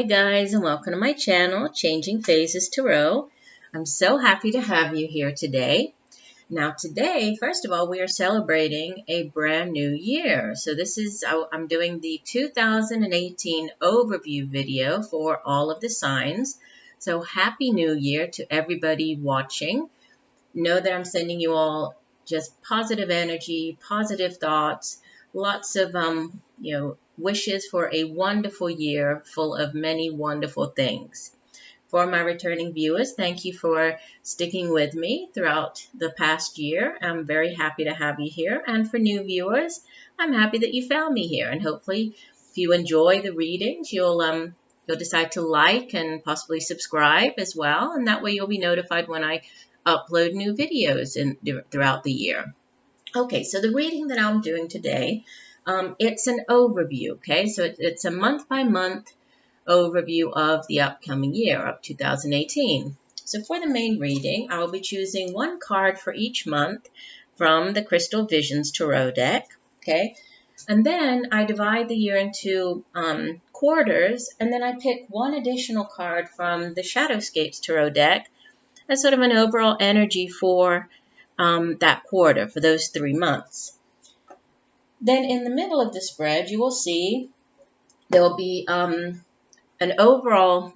Hi guys, and welcome to my channel, Changing Phases Tarot. I'm so happy to have you here today. Now today, first of all, we are celebrating a brand new year. So I'm doing the 2018 overview video for all of the signs. So happy new year to everybody watching. Know that I'm sending you all just positive energy, positive thoughts, lots of wishes for a wonderful year full of many wonderful things. For my returning viewers, thank you for sticking with me throughout the past year. I'm very happy to have you here. And for new viewers, I'm happy that you found me here. And hopefully, if you enjoy the readings, you'll decide to like and possibly subscribe as well. And that way you'll be notified when I upload new videos throughout the year. Okay, so the reading that I'm doing today, it's an overview, okay? So it's a month-by-month overview of the upcoming year of 2018. So for the main reading, I'll be choosing one card for each month from the Crystal Visions Tarot deck, okay? And then I divide the year into quarters, and then I pick one additional card from the Shadowscapes Tarot deck as sort of an overall energy for that quarter, for those 3 months. Then in the middle of the spread, you will see there will be an overall,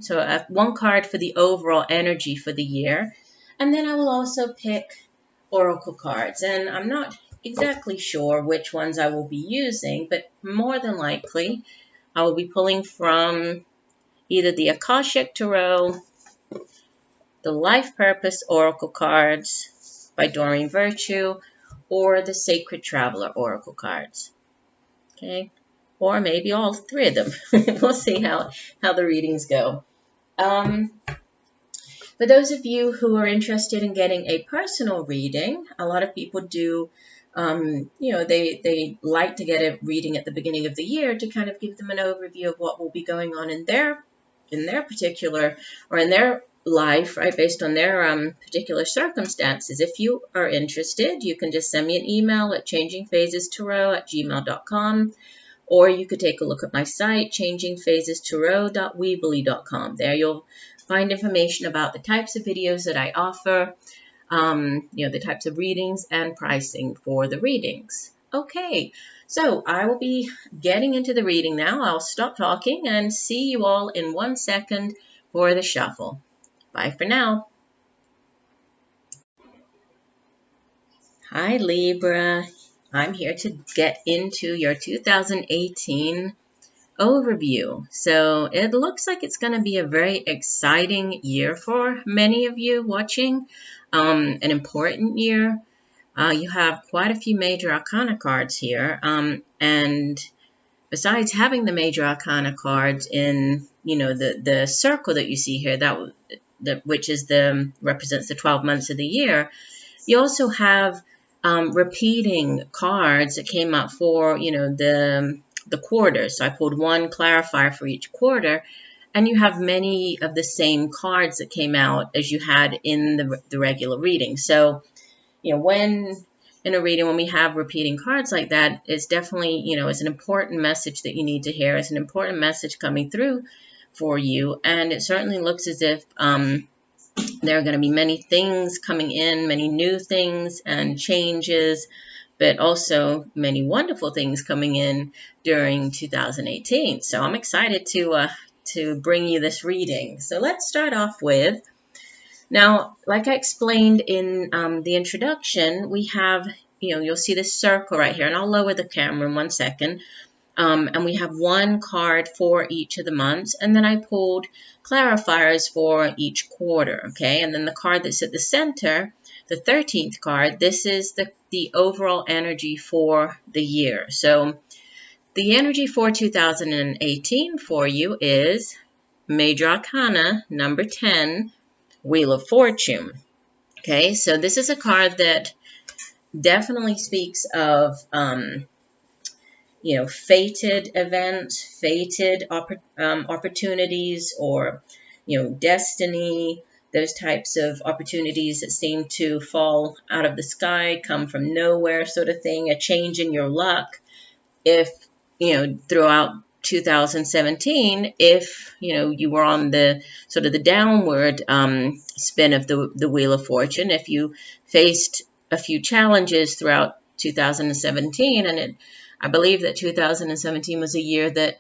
one card for the overall energy for the year. And then I will also pick oracle cards. And I'm not exactly sure which ones I will be using, but more than likely I will be pulling from either the Akashic Tarot, the Life Purpose Oracle cards by Doreen Virtue, or the Sacred Traveler Oracle cards. Okay, or maybe all 3 of them. We'll see how the readings go. For those of you who are interested in getting a personal reading, a lot of people do, they like to get a reading at the beginning of the year to kind of give them an overview of what will be going on in their particular, or in their life, right, based on their particular circumstances. If you are interested, you can just send me an email at changingphasestarot@gmail.com, or you could take a look at my site, changingphasestarot.weebly.com. There you'll find information about the types of videos that I offer, the types of readings and pricing for the readings. Okay, so I will be getting into the reading now. I'll stop talking and see you all in 1 second for the shuffle. Bye for now. Hi Libra, I'm here to get into your 2018 overview. So it looks like it's going to be a very exciting year for many of you watching, an important year. You have quite a few major arcana cards here, and besides having the major arcana cards in, the circle that you see here, which represents the 12 months of the year, you also have repeating cards that came up for, the quarters. So I pulled one clarifier for each quarter, and you have many of the same cards that came out as you had in the regular reading. So, when in a reading, when we have repeating cards like that, it's definitely, it's an important message that you need to hear. It's an important message coming through for you, and it certainly looks as if there are going to be many things coming in, many new things and changes, but also many wonderful things coming in during 2018. So I'm excited to bring you this reading. So let's start off with, now, like I explained in the introduction, we have, you'll see this circle right here, and I'll lower the camera in 1 second. And we have one card for each of the months, and then I pulled clarifiers for each quarter, okay? And then the card that's at the center, the 13th card, this is the overall energy for the year. So the energy for 2018 for you is Major Arcana number 10, Wheel of Fortune. Okay, so this is a card that definitely speaks of fated events, fated opportunities, or, destiny, those types of opportunities that seem to fall out of the sky, come from nowhere sort of thing, a change in your luck. If, throughout 2017, if you were on the sort of the downward spin of the Wheel of Fortune, if you faced a few challenges throughout 2017, and I believe that 2017 was a year that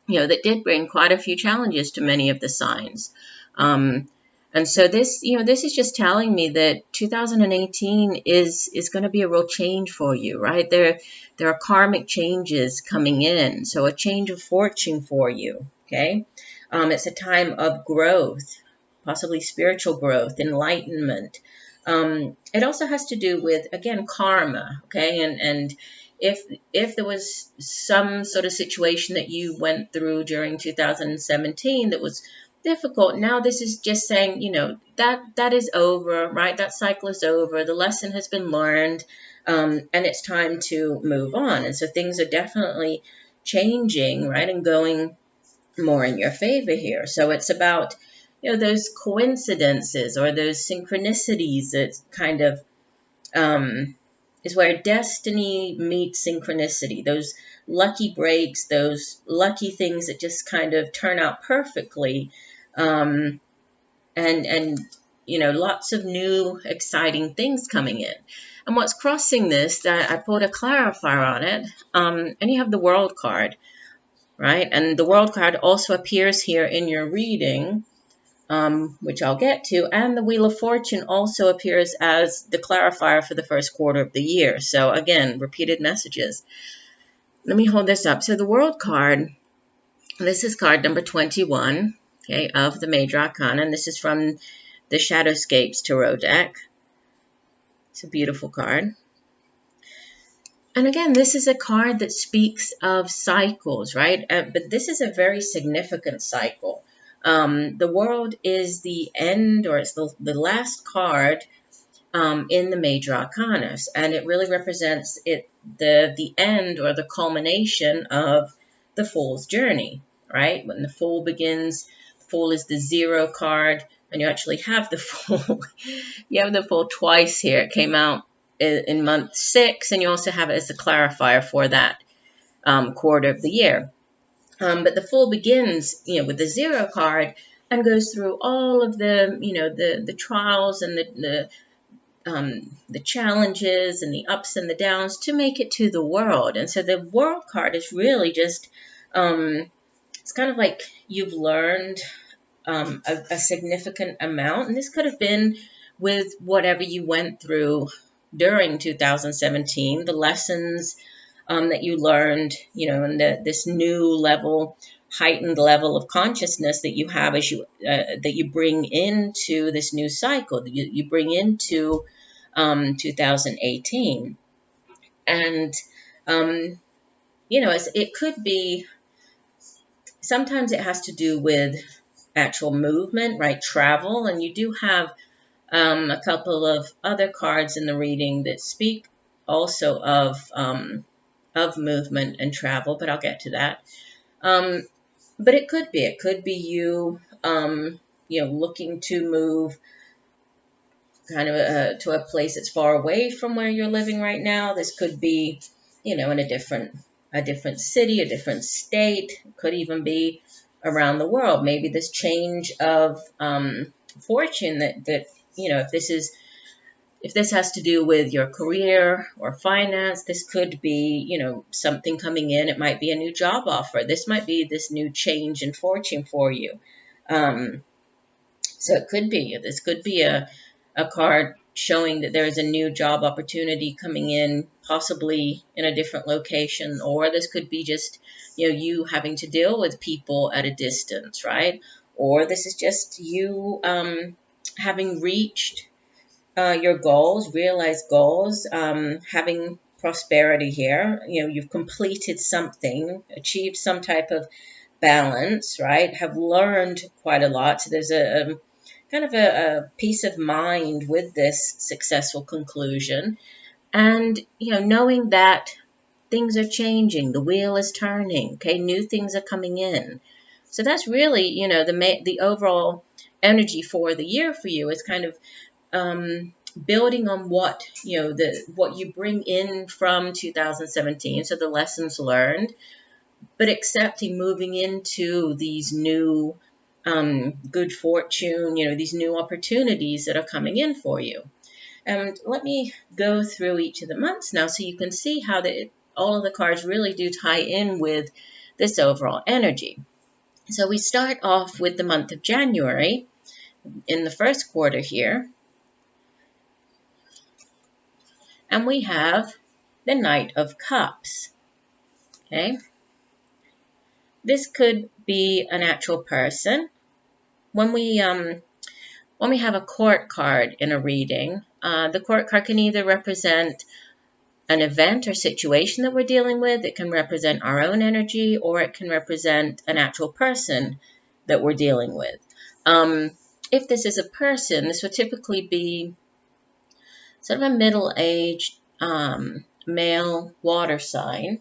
that did bring quite a few challenges to many of the signs. And so this is just telling me that 2018 is going to be a real change for you, right? There are karmic changes coming in, so a change of fortune for you, okay? It's a time of growth, possibly spiritual growth, enlightenment. It also has to do with, again, karma, okay? And if there was some sort of situation that you went through during 2017 that was difficult, now this is just saying, that is over, right? That cycle is over. The lesson has been learned, and it's time to move on. And so things are definitely changing, right, and going more in your favor here. So it's about, those coincidences or those synchronicities that kind of is where destiny meets synchronicity, those lucky breaks, those lucky things that just kind of turn out perfectly, and lots of new exciting things coming in. And what's crossing this, I put a clarifier on it, and you have the World card, right? And the World card also appears here in your reading, which I'll get to, and the Wheel of Fortune also appears as the clarifier for the first quarter of the year. So again, repeated messages. Let me hold this up. So the World card, this is card number 21, okay, of the Major Arcana, and this is from the Shadowscapes Tarot deck. It's a beautiful card. And again, this is a card that speaks of cycles, right? But this is a very significant cycle. The World is the end, or it's the last card in the Major Arcanas, and it really represents the end or the culmination of the Fool's journey, right? When the Fool begins, the Fool is the 0 card, and you actually have the Fool. You have the Fool twice here. It came out in month 6, and you also have it as the clarifier for that quarter of the year. But the Fool begins, with the 0 card and goes through all of the, the trials and the challenges and the ups and the downs to make it to the World. And so the World card is really just, it's kind of like you've learned a significant amount. And this could have been with whatever you went through during 2017, the lessons that you learned, and this new level, heightened level of consciousness that you have as that you bring into this new cycle, that you bring into 2018. And, it could be, sometimes it has to do with actual movement, right? Travel. And you do have a couple of other cards in the reading that speak also of movement and travel, but I'll get to that. But it could be you, looking to move kind of to a place that's far away from where you're living right now. This could be, in a different city, a different state. Could even be around the world. Maybe this change of fortune that if this has to do with your career or finance, this could be, something coming in. It might be a new job offer. This might be this new change in fortune for you. So this could be a card showing that there is a new job opportunity coming in, possibly in a different location, or this could be just, you having to deal with people at a distance, right? Or this is just you having reached your goals, realized goals, having prosperity here. You've completed something, achieved some type of balance, right? Have learned quite a lot. So there's a kind of a peace of mind with this successful conclusion. And, knowing that things are changing, the wheel is turning, okay, new things are coming in. So that's really, the overall energy for the year for you is kind of building on what you bring in from 2017, so the lessons learned, but accepting moving into these new good fortune, these new opportunities that are coming in for you. And let me go through each of the months now so you can see how all of the cards really do tie in with this overall energy. So we start off with the month of January in the first quarter here. And we have the Knight of Cups. Okay. This could be an actual person. When we have a court card in a reading, the court card can either represent an event or situation that we're dealing with. It can represent our own energy, or it can represent an actual person that we're dealing with. If this is a person, this would typically be sort of a middle-aged male water sign.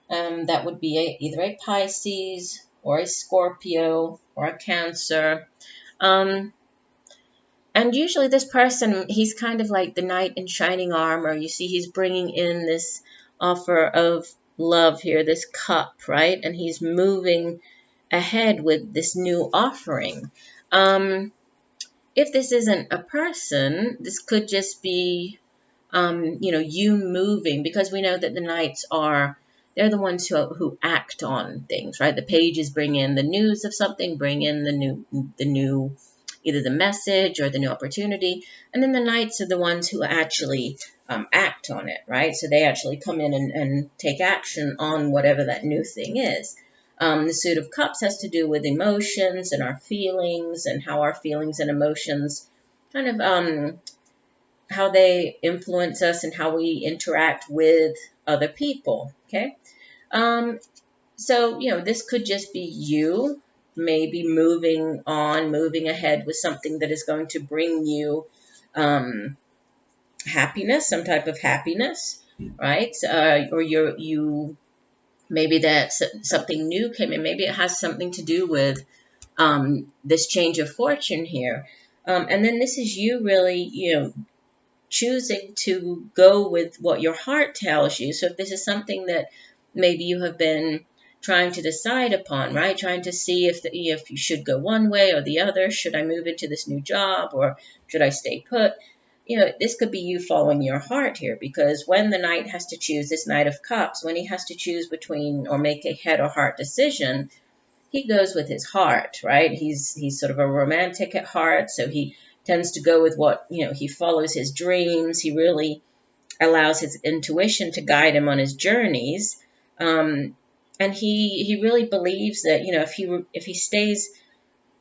That would be either a Pisces or a Scorpio or a Cancer. And usually this person, he's kind of like the knight in shining armor. You see he's bringing in this offer of love here, this cup, right? And he's moving ahead with this new offering. If this isn't a person, this could just be, you moving, because we know that the knights they're the ones who act on things, right? The pages bring in the news of something, bring in the new, either the message or the new opportunity. And then the knights are the ones who actually act on it, right? So they actually come in and take action on whatever that new thing is. The Suit of Cups has to do with emotions and our feelings, and how our feelings and emotions kind of how they influence us and how we interact with other people, okay? So, this could just be you maybe moving ahead with something that is going to bring you happiness, some type of happiness, right? Or maybe that something new came in. Maybe it has something to do with this change of fortune here. And then this is you really, choosing to go with what your heart tells you. So if this is something that maybe you have been trying to decide upon, right? Trying to see if you should go one way or the other. Should I move into this new job, or should I stay put? This could be you following your heart here, because when the knight has to choose, this Knight of Cups, when he has to choose between or make a head or heart decision, he goes with his heart, right? He's sort of a romantic at heart, so he tends to go with what, he follows his dreams. He really allows his intuition to guide him on his journeys. And he really believes that, if he stays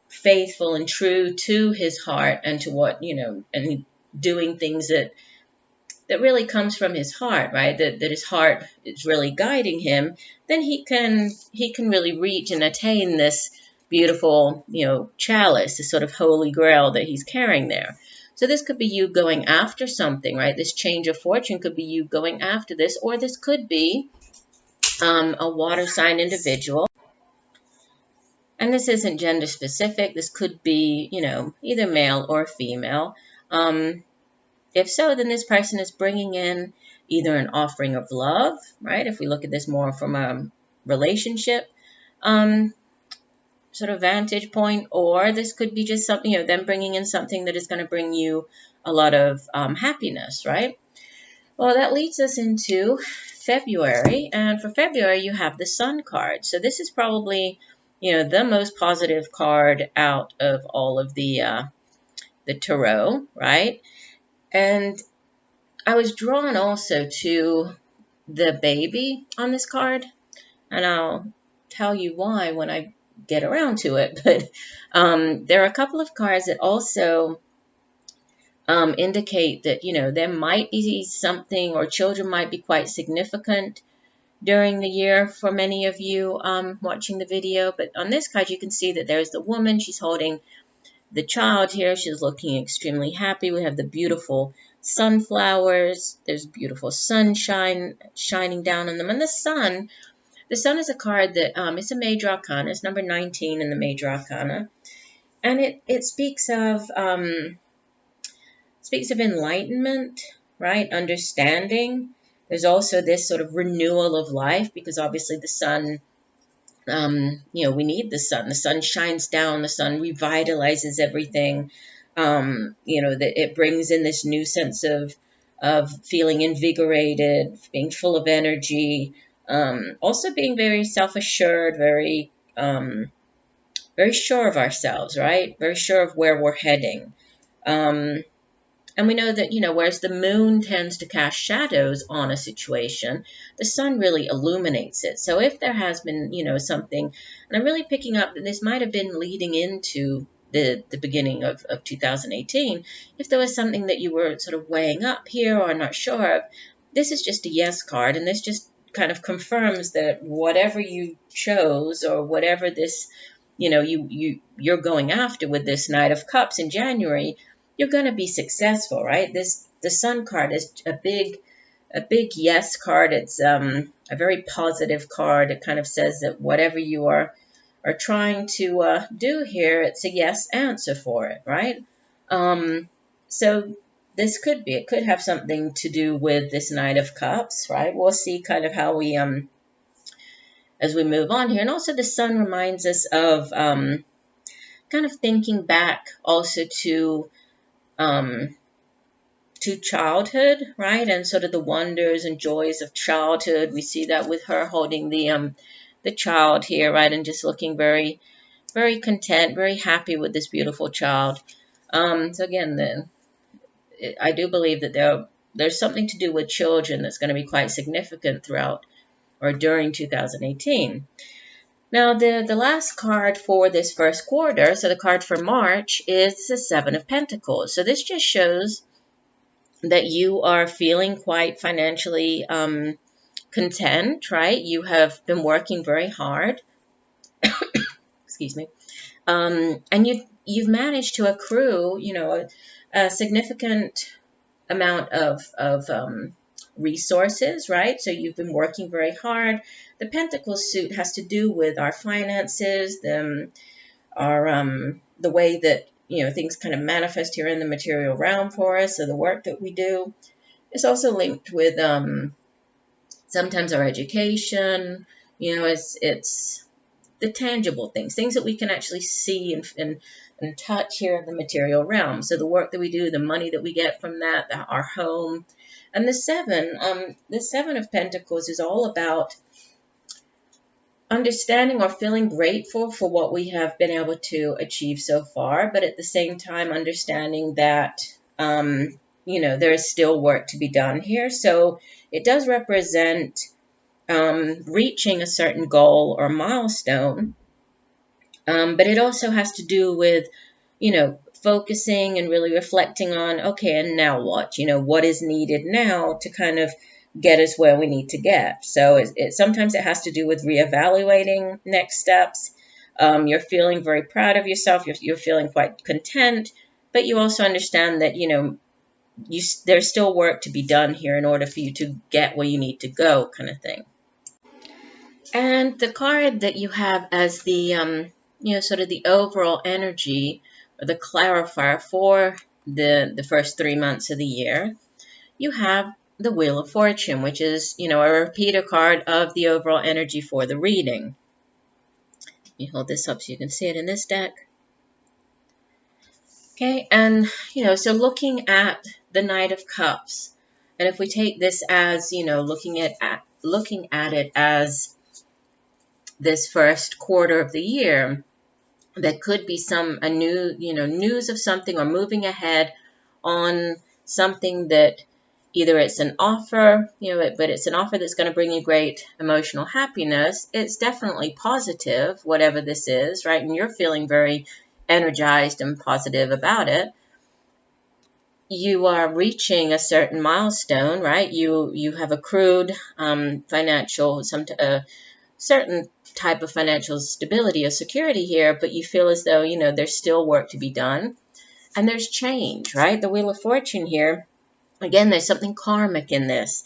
faithful and true to his heart and to what, and doing things that really comes from his heart, right? That his heart is really guiding him, then he can really reach and attain this beautiful, chalice, this sort of holy grail that he's carrying there. So this could be you going after something, right? This change of fortune could be you going after this, or this could be a water sign individual. And this isn't gender specific. This could be, either male or female. If so, then this person is bringing in either an offering of love, right? If we look at this more from a relationship sort of vantage point, or this could be just something, them bringing in something that is going to bring you a lot of happiness, right? Well, that leads us into February, and for February, you have the Sun card. So this is probably, the most positive card out of all of the tarot, right? And I was drawn also to the baby on this card, and I'll tell you why when I get around to it. But there are a couple of cards that also indicate that, there might be something, or children might be quite significant during the year for many of you watching the video. But on this card, you can see that there's the woman. She's holding the child here. She's looking extremely happy. We have the beautiful sunflowers. There's beautiful sunshine shining down on them. And the sun is a card that it's a major arcana. It's number 19 in the major arcana. And it speaks of enlightenment, right? Understanding. There's also this sort of renewal of life, because obviously the sun We need the sun. The sun shines down. The sun revitalizes everything. That it brings in this new sense of feeling invigorated, being full of energy. Also being very self-assured, very sure of ourselves, right? Very sure of where we're heading. Um, and we know that, whereas the moon tends to cast shadows on a situation, the sun really illuminates it. So if there has been, something, and I'm really picking up that this might have been leading into the beginning of 2018, if there was something that you were sort of weighing up here or not sure of, this is just a yes card, and this just kind of confirms that whatever you chose or whatever this, you're going after with this Knight of Cups in January, you're going to be successful, right? The Sun card is a big yes card. It's a very positive card. It kind of says that whatever you are trying to do here, it's a yes answer for it, right? So this it could have something to do with this Knight of Cups, right? We'll see kind of how we as we move on here. And also the Sun reminds us of kind of thinking back also to childhood, right? And sort of the wonders and joys of childhood. We see that with her holding the child here, right? And just looking very, very content, very happy with this beautiful child. So again, I do believe that there's something to do with children that's going to be quite significant throughout or during 2018. Now, the last card for this first quarter, so the card for March, is the Seven of Pentacles. So this just shows that you are feeling quite financially content, right? You have been working very hard, excuse me, and you've managed to accrue, a significant amount of resources, right? So you've been working very hard. The Pentacles suit has to do with our finances, the way that things kind of manifest here in the material realm for us, so the work that we do. It's also linked with sometimes our education. It's the tangible things that we can actually see and touch here in the material realm. So the work that we do, the money that we get from that, our home. And the Seven of Pentacles is all about understanding or feeling grateful for what we have been able to achieve so far, but at the same time understanding that there is still work to be done here. So it does represent reaching a certain goal or milestone, but it also has to do with, focusing and really reflecting on, okay, and now what? What is needed now to kind of get us where we need to get. So sometimes it has to do with reevaluating next steps. You're feeling very proud of yourself. You're feeling quite content, but you also understand that, there's still work to be done here in order for you to get where you need to go, kind of thing. And the card that you have as the, sort of the overall energy or the clarifier for the first 3 months of the year, you have the Wheel of Fortune, which is, a repeater card of the overall energy for the reading. You hold this up so you can see it in this deck. Okay, and, so looking at the Knight of Cups, and if we take this as, looking at it as this first quarter of the year, that could be a new, news of something or moving ahead on something that either it's an offer, but it's an offer that's going to bring you great emotional happiness. It's definitely positive, whatever this is, right? And you're feeling very energized and positive about it. You are reaching a certain milestone, right? You have accrued financial, certain type of financial stability or security here, but you feel as though, there's still work to be done. And there's change, right? The Wheel of Fortune here, again, there's something karmic in this.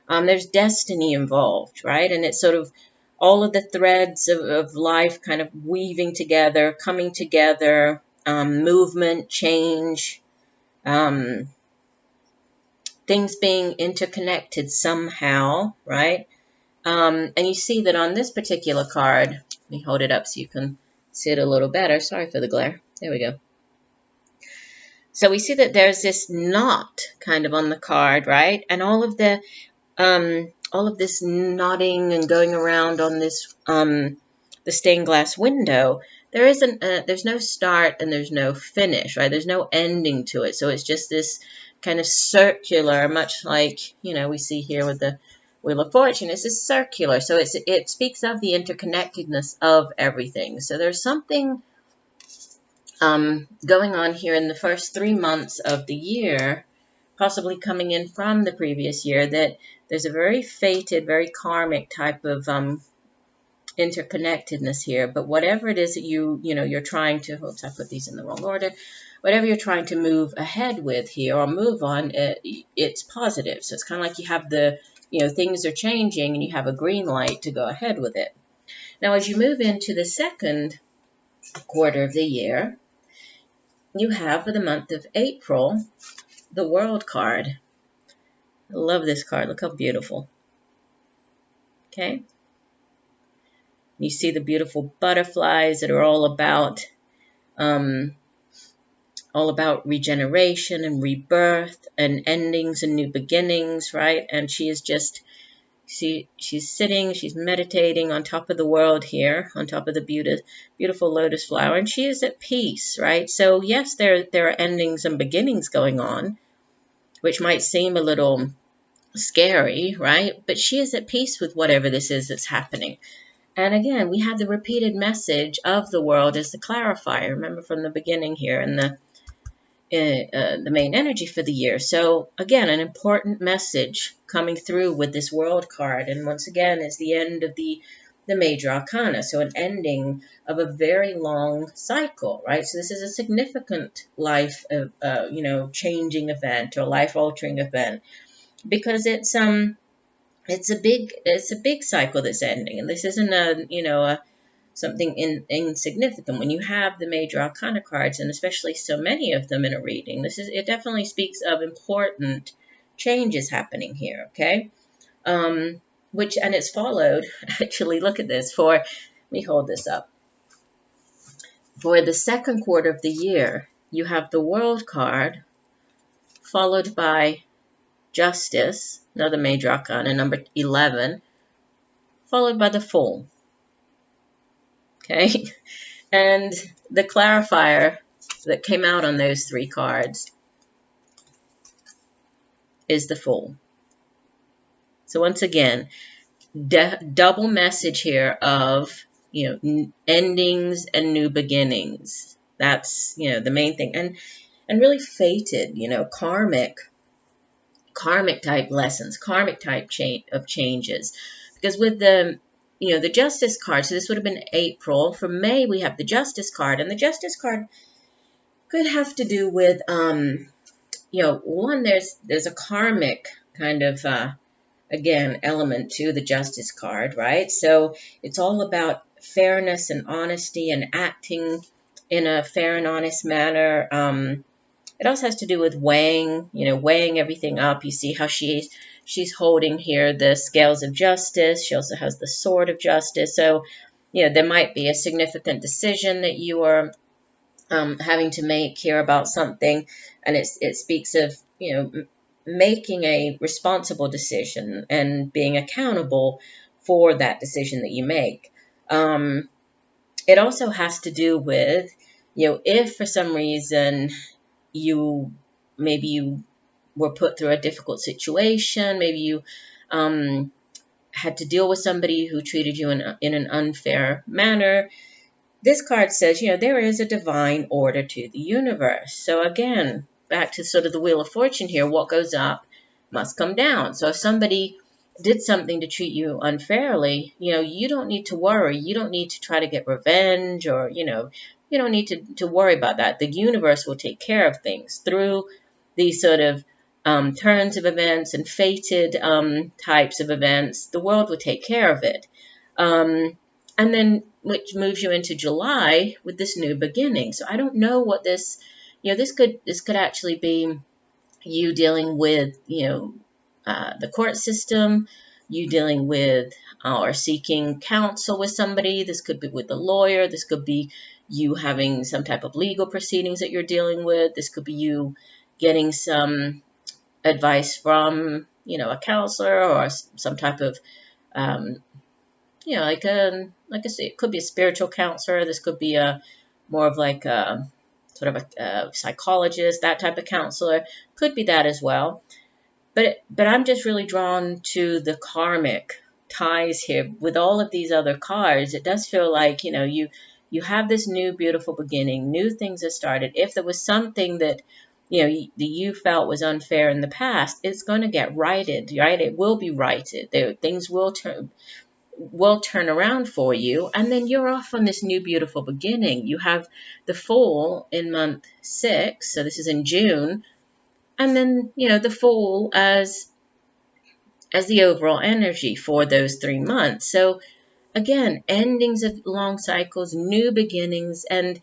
There's destiny involved, right? And it's sort of all of the threads of life kind of weaving together, coming together, movement, change, things being interconnected somehow, right? And you see that on this particular card, Let me hold it up so you can see it a little better. Sorry for the glare. There we go. So we see that there's this knot kind of on the card, right? And all of this knotting and going around on this the stained glass window. There's no start and there's no finish, right? There's no ending to it. So it's just this kind of circular, much like, we see here with the Wheel of Fortune. It's just circular. So it speaks of the interconnectedness of everything. So there's something going on here in the first 3 months of the year, possibly coming in from the previous year, that there's a very fated, very karmic type of interconnectedness here. But whatever it is that you're trying to, oops, I put these in the wrong order. Whatever you're trying to move ahead with here or move on, it's positive. So it's kind of like you have things are changing and you have a green light to go ahead with it. Now, as you move into the second quarter of the year, you have for the month of April, the World card. I love this card. Look how beautiful. Okay. You see the beautiful butterflies that are all about regeneration and rebirth and endings and new beginnings, right? And she is just, she's sitting, she's meditating on top of the world here, on top of the beautiful lotus flower, and she is at peace, right? So yes, there are endings and beginnings going on, which might seem a little scary, right? But she is at peace with whatever this is that's happening. And again, we have the repeated message of the world as the clarifier. Remember from the beginning here, and the main energy for the year. So again, an important message coming through with this World card. And once again, is the end of the major arcana. So an ending of a very long cycle, right? So this is a significant life, changing event or life-altering event, because it's a big cycle that's ending, and this isn't something insignificant. When you have the major arcana cards, and especially so many of them in a reading, it definitely speaks of important changes happening here. Okay, and it's followed. Actually, look at this. Let me hold this up. For the second quarter of the year, you have the World card, followed by Justice, another major arcana, number 11, followed by the Fool. Okay, and the clarifier that came out on those three cards is the Fool. So once again, double message here of endings and new beginnings. That's the main thing, and really fated, karmic type lessons, karmic type of changes, because with the Justice card, so this would have been April. For May, we have the Justice card, and the Justice card could have to do with, one, there's a karmic kind of, again, element to the Justice card, right? So it's all about fairness and honesty and acting in a fair and honest manner. It also has to do with weighing everything up. You see how she's holding here the scales of justice. She also has the sword of justice. So, there might be a significant decision that you are having to make here about something, and it speaks of making a responsible decision and being accountable for that decision that you make. It also has to do with if for some reason you were put through a difficult situation, maybe you had to deal with somebody who treated you in an unfair manner. This card says, there is a divine order to the universe. So again, back to sort of the Wheel of Fortune here, what goes up must come down. So if somebody did something to treat you unfairly, you don't need to worry. You don't need to try to get revenge, or, you don't need to worry about that. The universe will take care of things through these sort of turns of events and fated types of events. The world will take care of it. And then, which moves you into July with this new beginning. So I don't know what this could actually be you dealing with, the court system, you dealing with or seeking counsel with somebody. This could be with a lawyer. This could be you having some type of legal proceedings that you're dealing with. This could be you getting some advice from, a counselor or some type of, um, it could be a spiritual counselor. This could be a more of like a sort of a psychologist, that type of counselor. Could be that as well. But I'm just really drawn to the karmic ties here with all of these other cards. It does feel like, you have this new beautiful beginning, new things have started. If there was something that, you felt was unfair in the past, it's going to get righted, right? It will be righted. Things will turn around for you, and then you're off on this new beautiful beginning. You have the Fool in month 6, so this is in June, and then the Fool as the overall energy for those 3 months. So again, endings of long cycles, new beginnings. And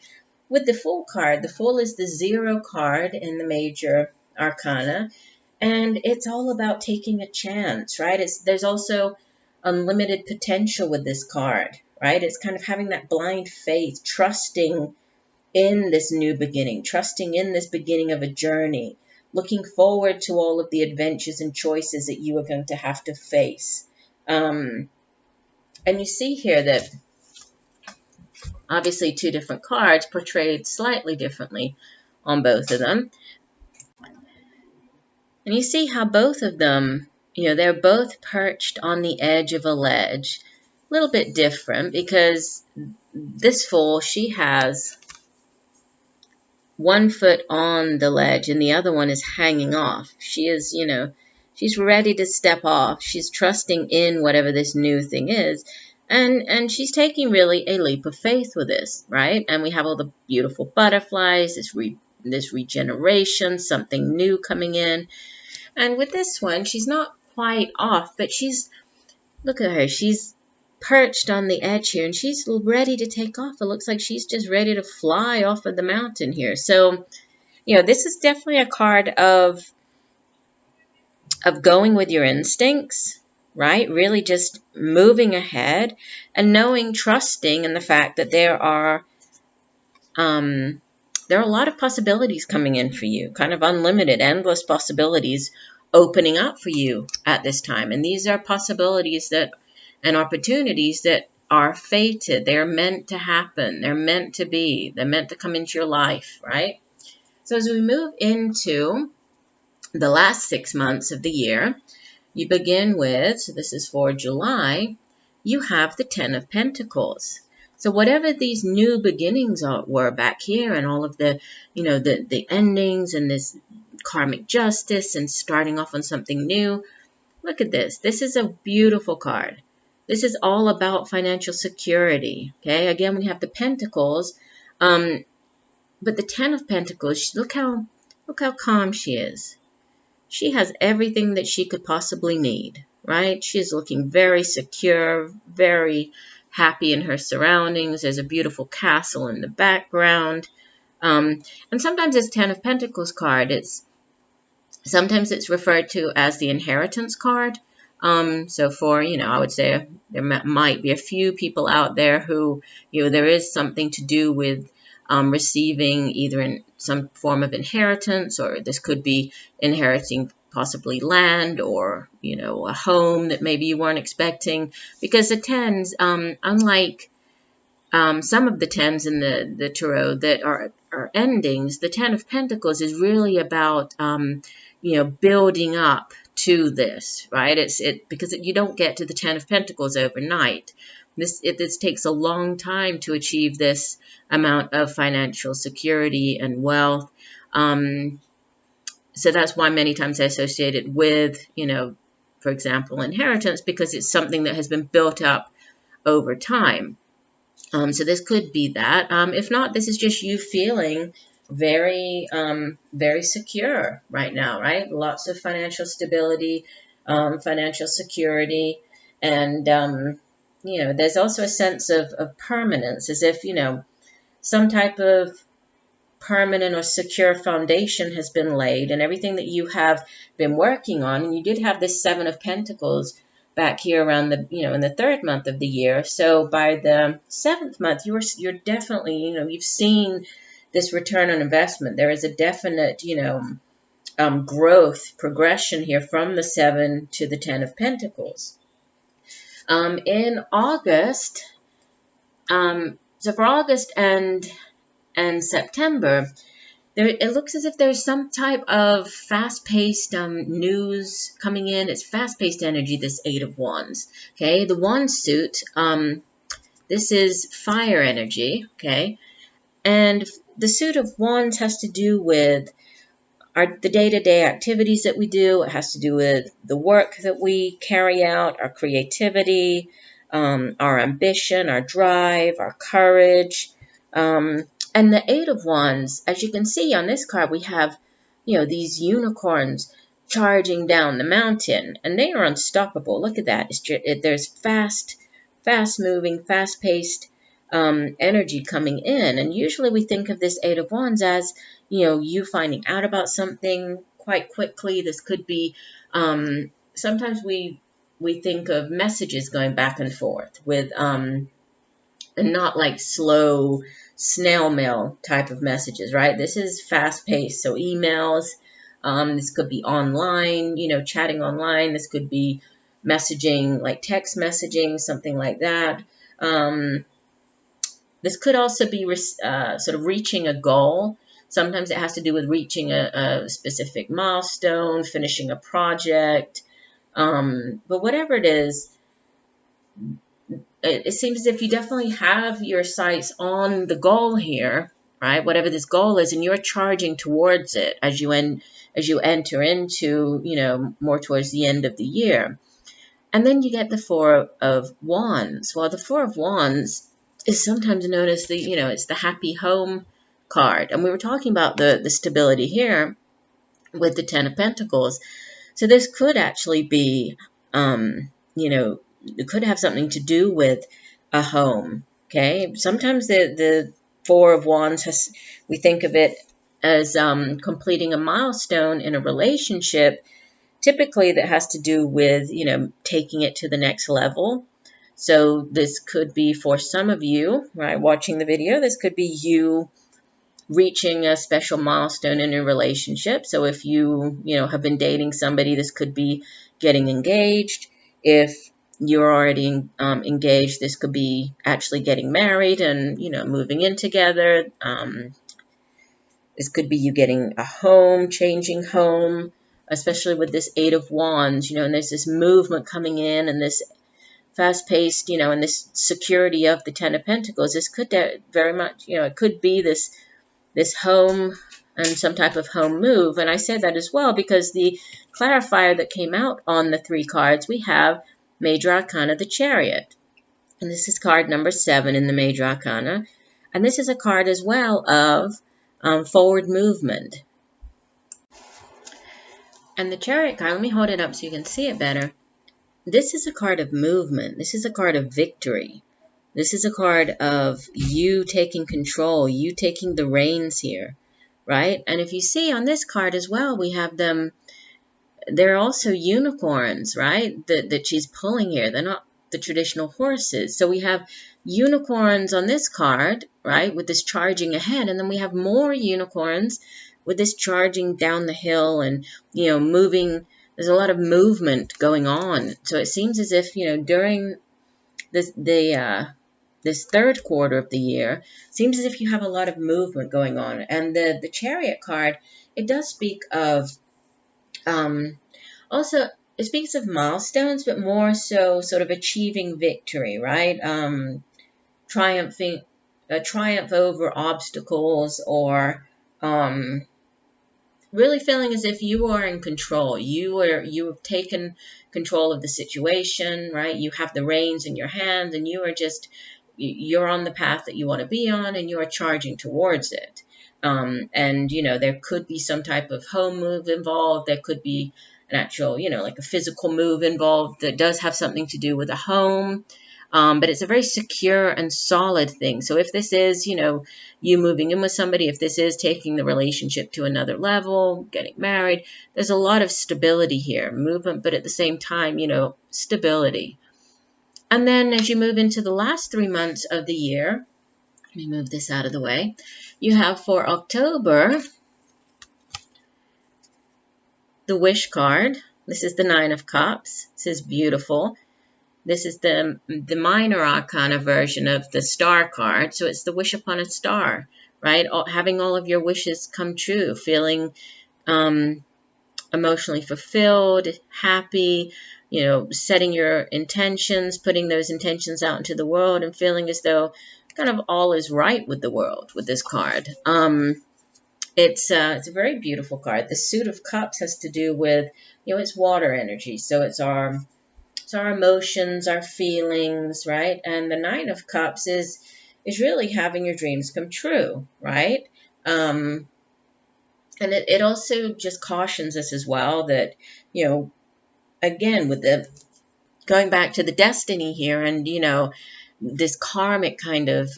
with the Fool card, the Fool is the 0 card in the major arcana, and it's all about taking a chance, right? There's also unlimited potential with this card, right? It's kind of having that blind faith, trusting in this new beginning, trusting in this beginning of a journey, looking forward to all of the adventures and choices that you are going to have to face. And you see here that obviously 2 different cards portrayed slightly differently on both of them. And you see how both of them, they're both perched on the edge of a ledge. A little bit different because this Fool, she has one foot on the ledge and the other one is hanging off. She is, she's ready to step off. She's trusting in whatever this new thing is. And she's taking really a leap of faith with this, right? And we have all the beautiful butterflies, this regeneration, something new coming in. And with this one, she's not quite off, but look at her. She's perched on the edge here, and she's ready to take off. It looks like she's just ready to fly off of the mountain here. So, this is definitely a card of going with your instincts, right? Really just moving ahead and trusting in the fact that there are a lot of possibilities coming in for you, kind of unlimited, endless possibilities opening up for you at this time. And these are possibilities and opportunities that are fated. They're meant to happen. They're meant to be. They're meant to come into your life, right? So as we move into the last 6 months of the year, you begin with, so this is for July, you have the 10 of Pentacles. So whatever these new beginnings were back here, and all of the, the endings and this karmic justice and starting off on something new, look at this. This is a beautiful card. This is all about financial security. Okay, again, we have the Pentacles, but the 10 of Pentacles. Look how calm she is. She has everything that she could possibly need, right? She's looking very secure, very happy in her surroundings. There's a beautiful castle in the background. And sometimes this 10 of Pentacles card, sometimes it's referred to as the inheritance card. So for, I would say there might be a few people out there who, there is something to do with receiving either in some form of inheritance, or this could be inheriting possibly land or, a home that maybe you weren't expecting. Because the 10s, unlike some of the 10s in the tarot that are endings, the 10 of Pentacles is really about, building up to this, right? Because you don't get to the 10 of Pentacles overnight. This takes a long time to achieve this amount of financial security and wealth. So that's why many times they're associated with, for example, inheritance, because it's something that has been built up over time. So this could be that. If not, this is just you feeling very, very secure right now, right? Lots of financial stability, financial security, and there's also a sense of permanence, as if some type of permanent or secure foundation has been laid, and everything that you have been working on. And you did have this 7 of Pentacles back here around the, in the third month of the year. So by the seventh month, you're definitely, you've seen this return on investment. There is a definite, growth progression here from the 7 to the 10 of Pentacles. In August, so for August and September, it looks as if there's some type of fast-paced news coming in. It's fast-paced energy, this 8 of Wands. Okay, the Wand suit, this is fire energy, okay? And the suit of Wands has to do with the day-to-day activities that we do. It has to do with the work that we carry out, our creativity, our ambition, our drive, our courage. And the 8 of Wands, as you can see on this card, we have, these unicorns charging down the mountain, and they are unstoppable. Look at that. There's fast-moving, fast-paced energy coming in. And usually we think of this 8 of Wands as, you finding out about something quite quickly. This could be, sometimes we think of messages going back and forth with, and not like slow snail mail type of messages, right? This is fast paced. So emails, this could be online, chatting online. This could be messaging, like text messaging, something like that. This could also be sort of reaching a goal. Sometimes it has to do with reaching a specific milestone, finishing a project. But whatever it is, it seems as if you definitely have your sights on the goal here, right? Whatever this goal is, and you're charging towards it as you enter into, more towards the end of the year. And then you get the 4 of Wands. Well, the 4 of Wands is sometimes known as it's the happy home card. And we were talking about the stability here with the 10 of Pentacles. So this could actually be, it could have something to do with a home, okay? Sometimes the 4 of Wands, we think of it as completing a milestone in a relationship, typically that has to do with, taking it to the next level. So this could be for some of you, right, watching the video, this could be you reaching a special milestone in a relationship. So if you, have been dating somebody, this could be getting engaged. If you're already engaged, this could be actually getting married and, moving in together. This could be you getting a home, changing home, especially with this 8 of Wands, and there's this movement coming in and this fast-paced, and this security of the 10 of Pentacles. This could very much, it could be this home and some type of home move. And I say that as well because the clarifier that came out on the 3 cards, we have Major Arcana, the Chariot. And this is card number 7 in the Major Arcana. And this is a card as well of forward movement. And the Chariot card, let me hold it up so you can see it better. This is a card of movement. This is a card of victory. This is a card of you taking control, you taking the reins here, right? And if you see on this card as well, we have them, they're also unicorns, right? That she's pulling here. They're not the traditional horses. So we have unicorns on this card, right, with this charging ahead. And then we have more unicorns with this charging down the hill and, moving. There's a lot of movement going on. So it seems as if, during this third quarter of the year, seems as if you have a lot of movement going on. And the Chariot card, it does speak of, also, it speaks of milestones, but more so sort of achieving victory, right? Triumph over obstacles, or really feeling as if you are in control. You have taken control of the situation, right? You have the reins in your hands, and you're on the path that you want to be on, and you are charging towards it. And, there could be some type of home move involved. There could be an actual, like a physical move involved that does have something to do with a home. But it's a very secure and solid thing. So if this is, you moving in with somebody, if this is taking the relationship to another level, getting married, there's a lot of stability here, movement, but at the same time, stability. And then as you move into the last 3 months of the year, let me move this out of the way, you have for October, the Wish card. This is the Nine of Cups. This is beautiful. This is the minor arcana version of the Star card. So it's the wish upon a star, right? Having all of your wishes come true, feeling emotionally fulfilled, happy, setting your intentions, putting those intentions out into the world and feeling as though kind of all is right with the world with this card. It's a very beautiful card. The Suit of Cups has to do with, it's water energy. So it's our emotions, our feelings, right? And the Nine of Cups is really having your dreams come true, right? And it also just cautions us as well that, again, with the going back to the destiny here and, this karmic kind of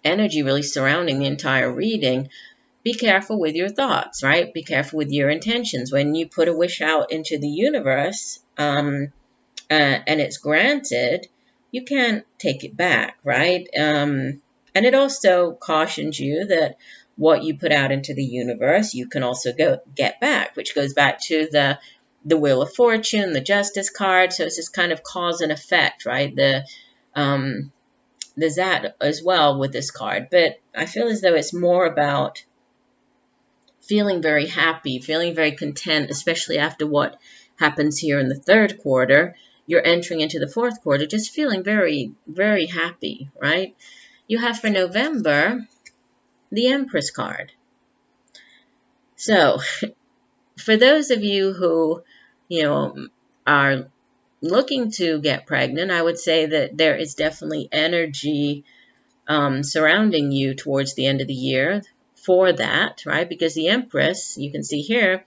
energy really surrounding the entire reading, be careful with your thoughts, right? Be careful with your intentions. When you put a wish out into the universe, and it's granted, you can't take it back, right? And it also cautions you that what you put out into the universe, you can also get back, which goes back to the Wheel of Fortune, the Justice card. So it's this kind of cause and effect, right? There's that as well with this card. But I feel as though it's more about feeling very happy, feeling very content, especially after what happens here in the third quarter. You're entering into the fourth quarter, just feeling very, very happy, right? You have for November, the Empress card. So for those of you who, are looking to get pregnant, I would say that there is definitely energy surrounding you towards the end of the year for that, right? Because the Empress, you can see here,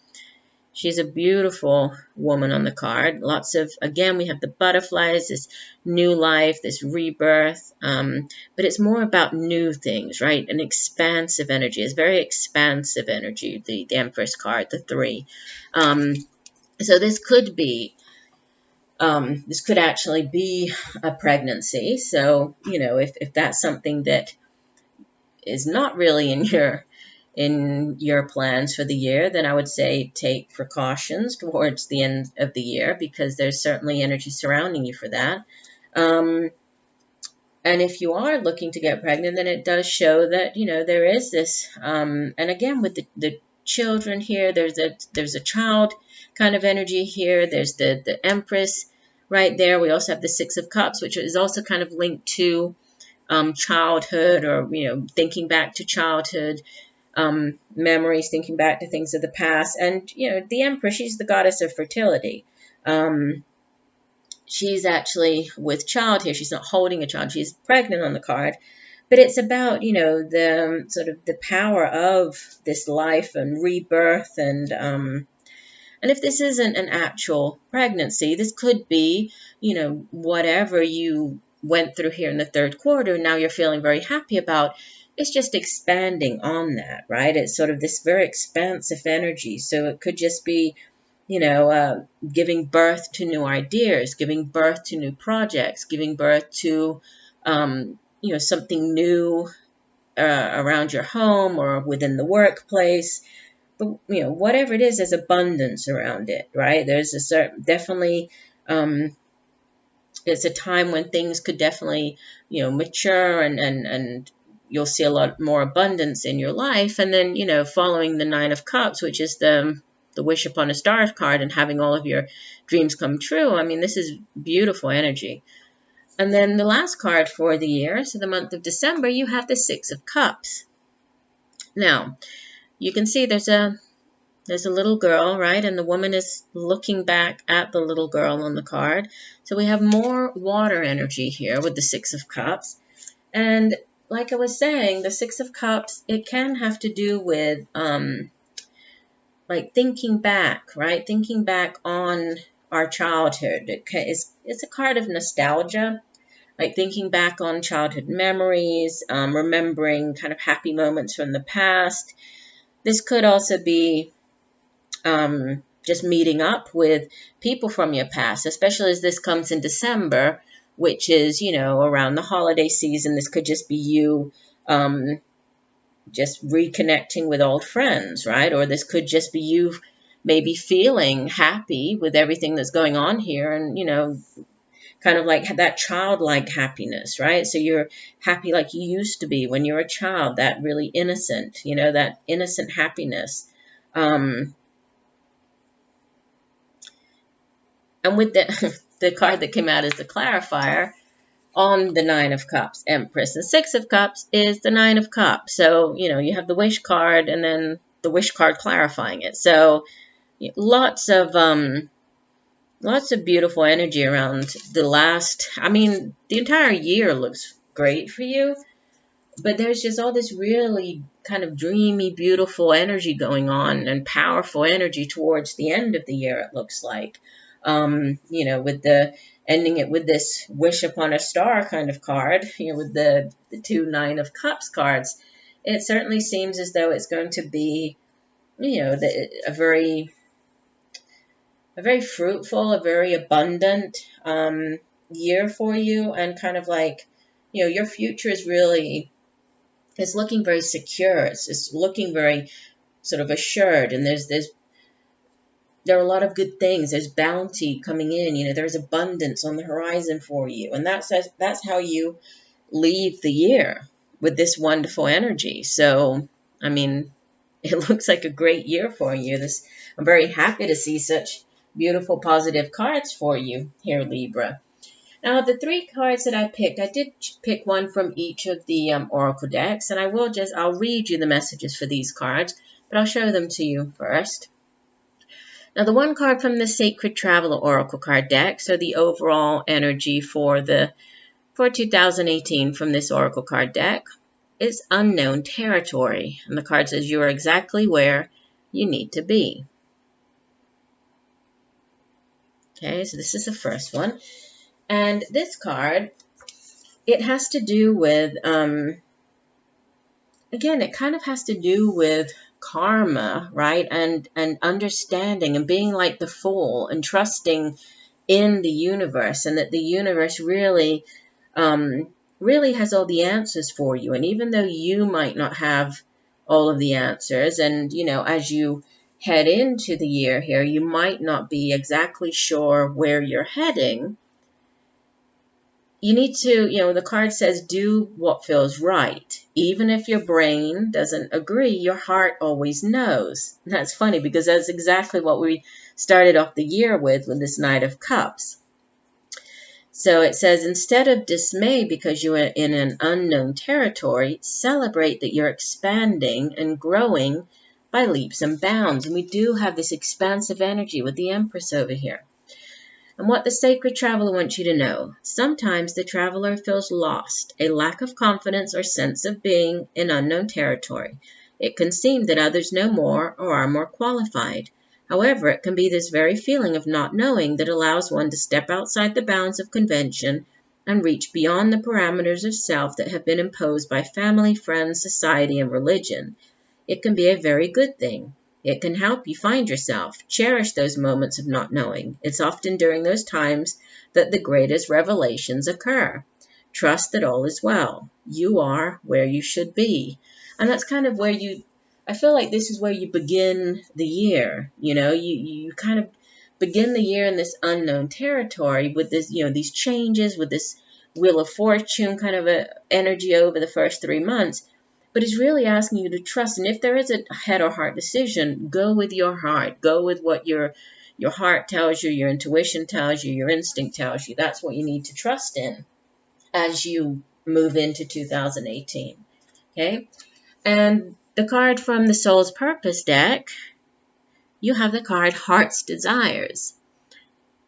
she's a beautiful woman on the card. Lots of, again, we have the butterflies, this new life, this rebirth. But it's more about new things, right? An expansive energy. It's very expansive energy, the Empress card, the 3. So this could be, this could actually be a pregnancy. So, if that's something that is not really in your plans for the year, then I would say take precautions towards the end of the year because there's certainly energy surrounding you for that. And if you are looking to get pregnant, then it does show that, there is this, and again, with the children here, there's a child kind of energy here. There's the Empress right there. We also have the Six of Cups, which is also kind of linked to childhood or, thinking back to childhood memories, thinking back to things of the past. And, the Empress, she's the goddess of fertility. She's actually with child here. She's not holding a child. She's pregnant on the card. But it's about, the sort of the power of this life and rebirth. And if this isn't an actual pregnancy, this could be, whatever you went through here in the third quarter, now you're feeling very happy about, it's just expanding on that, right? It's sort of this very expansive energy. So it could just be, giving birth to new ideas, giving birth to new projects, giving birth to, something new around your home or within the workplace. But, whatever it is, there's abundance around it, right? There's a certain, definitely, it's a time when things could definitely, mature and you'll see a lot more abundance in your life. And then, following the Nine of Cups, which is the Wish Upon a Star card and having all of your dreams come true. I mean, this is beautiful energy. And then the last card for the year, so the month of December, you have the Six of Cups. Now, you can see there's a little girl, right? And the woman is looking back at the little girl on the card. So we have more water energy here with the Six of Cups. And like I was saying, the Six of Cups, it can have to do with like thinking back, right? Thinking back on our childhood. It's a card of nostalgia. like thinking back on childhood memories, remembering kind of happy moments from the past. This could also be just meeting up with people from your past, especially as this comes in December, which is, around the holiday season. This could just be you just reconnecting with old friends, right? Or this could just be you maybe feeling happy with everything that's going on here and, kind of like that childlike happiness, right? So you're happy like you used to be when you were a child, that really innocent, that innocent happiness. And with the, the card that came out as the clarifier, on the Nine of Cups, Empress. And Six of Cups is the Nine of Cups. So, you have the wish card and then the wish card clarifying it. So lots of beautiful energy around the entire year looks great for you. But there's just all this really kind of dreamy, beautiful energy going on and powerful energy towards the end of the year, it looks like. With the ending it with this wish upon a star kind of card, with the two Nine of Cups cards, it certainly seems as though it's going to be, a very fruitful, a very abundant year for you, and kind of like, your future is really, it's looking very secure. It's looking very sort of assured, and there are a lot of good things. There's bounty coming in. There's abundance on the horizon for you. And that's how you leave the year, with this wonderful energy. So, it looks like a great year for you. I'm very happy to see such beautiful, positive cards for you here, Libra. Now, the three cards that I picked, I did pick one from each of the oracle decks, and I'll read you the messages for these cards, but I'll show them to you first. Now, the one card from the Sacred Traveler Oracle card deck, so the overall energy for 2018 from this Oracle card deck, is Unknown Territory. And the card says you are exactly where you need to be. Okay, so this is the first one. And this card, it has to do with, again, it kind of has to do with karma, right? And understanding and being like the Fool and trusting in the universe, and that the universe really has all the answers for you. And even though you might not have all of the answers, and as you head into the year here, you might not be exactly sure where you're heading, you need to, the card says, do what feels right. Even if your brain doesn't agree, your heart always knows. And that's funny, because that's exactly what we started off the year with this Knight of Cups. So it says, instead of dismay because you are in an unknown territory, celebrate that you're expanding and growing by leaps and bounds. And we do have this expansive energy with the Empress over here. And what the Sacred Traveler wants you to know, sometimes the traveler feels lost, a lack of confidence or sense of being in unknown territory. It can seem that others know more or are more qualified. However, it can be this very feeling of not knowing that allows one to step outside the bounds of convention and reach beyond the parameters of self that have been imposed by family, friends, society, and religion. It can be a very good thing. It can help you find yourself. Cherish those moments of not knowing. It's often during those times that the greatest revelations occur. Trust that all is well. You are where you should be. And that's kind of where I feel like this is where you begin the year. You kind of begin the year in this unknown territory with this, these changes, with this Wheel of Fortune kind of a energy over the first 3 months. But it's really asking you to trust. And if there is a head or heart decision, go with your heart. Go with what your heart tells you, your intuition tells you, your instinct tells you. That's what you need to trust in as you move into 2018. Okay? And the card from the Soul's Purpose deck, you have the card Heart's Desires.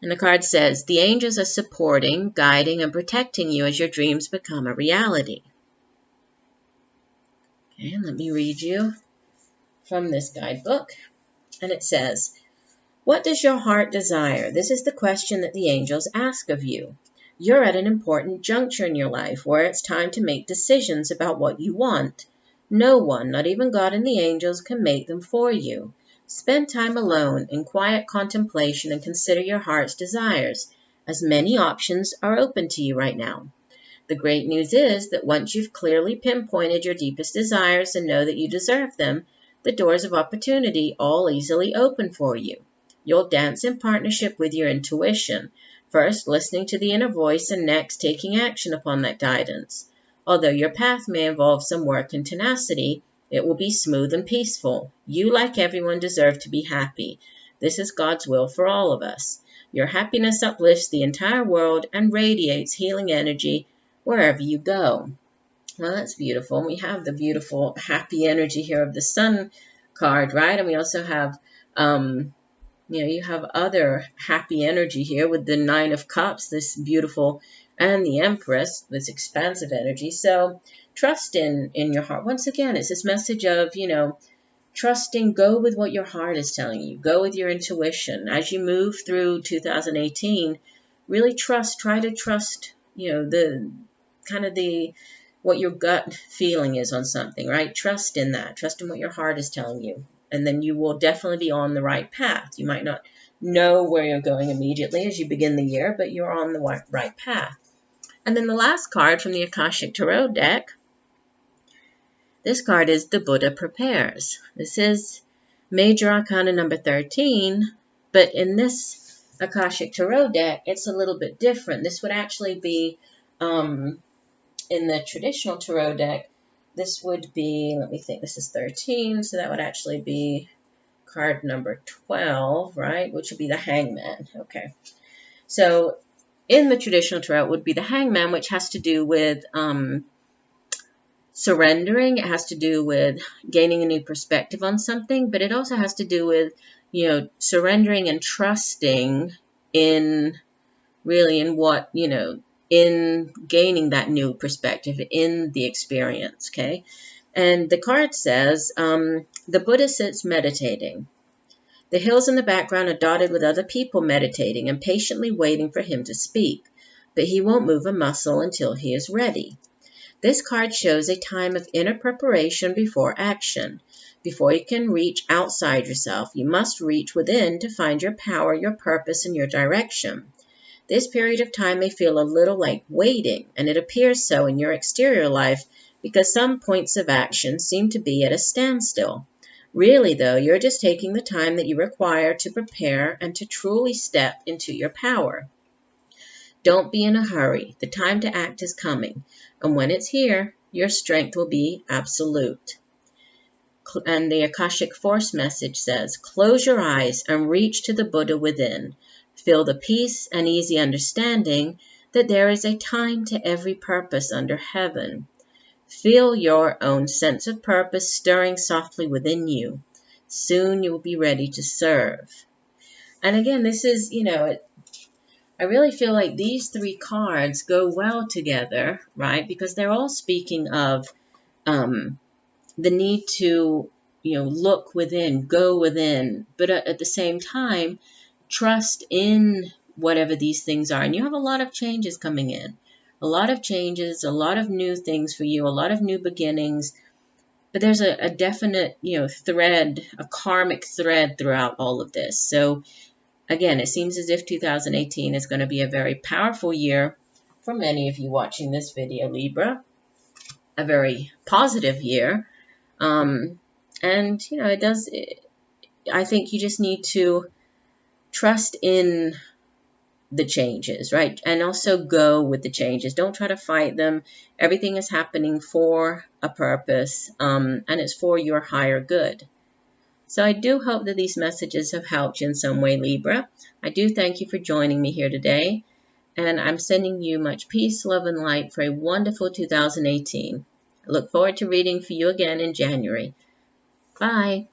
And the card says, the angels are supporting, guiding, and protecting you as your dreams become a reality. Okay, let me read you from this guidebook. And it says, what does your heart desire? This is the question that the angels ask of you. You're at an important juncture in your life where it's time to make decisions about what you want. No one, not even God and the angels, can make them for you. Spend time alone in quiet contemplation and consider your heart's desires, as many options are open to you right now. The great news is that once you've clearly pinpointed your deepest desires and know that you deserve them, the doors of opportunity all easily open for you. You'll dance in partnership with your intuition, first listening to the inner voice and next taking action upon that guidance. Although your path may involve some work and tenacity, it will be smooth and peaceful. You, like everyone, deserve to be happy. This is God's will for all of us. Your happiness uplifts the entire world and radiates healing energy wherever you go. Well, that's beautiful. We have the beautiful happy energy here of the Sun card, right? And we also have, you have other happy energy here with the Nine of Cups, this beautiful, and the Empress, this expansive energy. So trust in your heart. Once again, it's this message of, trusting, go with what your heart is telling you. Go with your intuition. As you move through 2018, really try to trust, what your gut feeling is on something, right? Trust in that. Trust in what your heart is telling you. And then you will definitely be on the right path. You might not know where you're going immediately as you begin the year, but you're on the right path. And then the last card from the Akashic Tarot deck, this card is the Buddha Prepares. This is Major Arcana number 13, but in this Akashic Tarot deck, it's a little bit different. This would actually be, in the traditional tarot deck, this would be, let me think, this is 13, so that would actually be card number 12, right, which would be the Hangman. Okay, so in the traditional tarot, it would be the Hangman, which has to do with surrendering. It has to do with gaining a new perspective on something, but it also has to do with, surrendering and trusting in what, in gaining that new perspective in the experience, okay? And the card says, the Buddha sits meditating. The hills in the background are dotted with other people meditating and patiently waiting for him to speak, but he won't move a muscle until he is ready. This card shows a time of inner preparation before action. Before you can reach outside yourself, you must reach within to find your power, your purpose, and your direction. This period of time may feel a little like waiting, and it appears so in your exterior life because some points of action seem to be at a standstill. Really, though, you're just taking the time that you require to prepare and to truly step into your power. Don't be in a hurry. The time to act is coming, and when it's here, your strength will be absolute. And the Akashic Force message says, close your eyes and reach to the Buddha within. Feel the peace and easy understanding that there is a time to every purpose under heaven. Feel your own sense of purpose stirring softly within you. Soon you will be ready to serve. And again, this is, I really feel like these three cards go well together, right? Because they're all speaking of the need to, look within, go within, but at the same time, trust in whatever these things are. And you have a lot of changes coming in, a lot of changes, a lot of new things for you, a lot of new beginnings. But there's a definite, thread, a karmic thread throughout all of this. So again, it seems as if 2018 is going to be a very powerful year for many of you watching this video, Libra. A very positive year. And, I think you just need to trust in the changes, right? And also go with the changes. Don't try to fight them. Everything is happening for a purpose, and it's for your higher good. So I do hope that these messages have helped you in some way, Libra. I do thank you for joining me here today, and I'm sending you much peace, love, and light for a wonderful 2018. I look forward to reading for you again in January. Bye.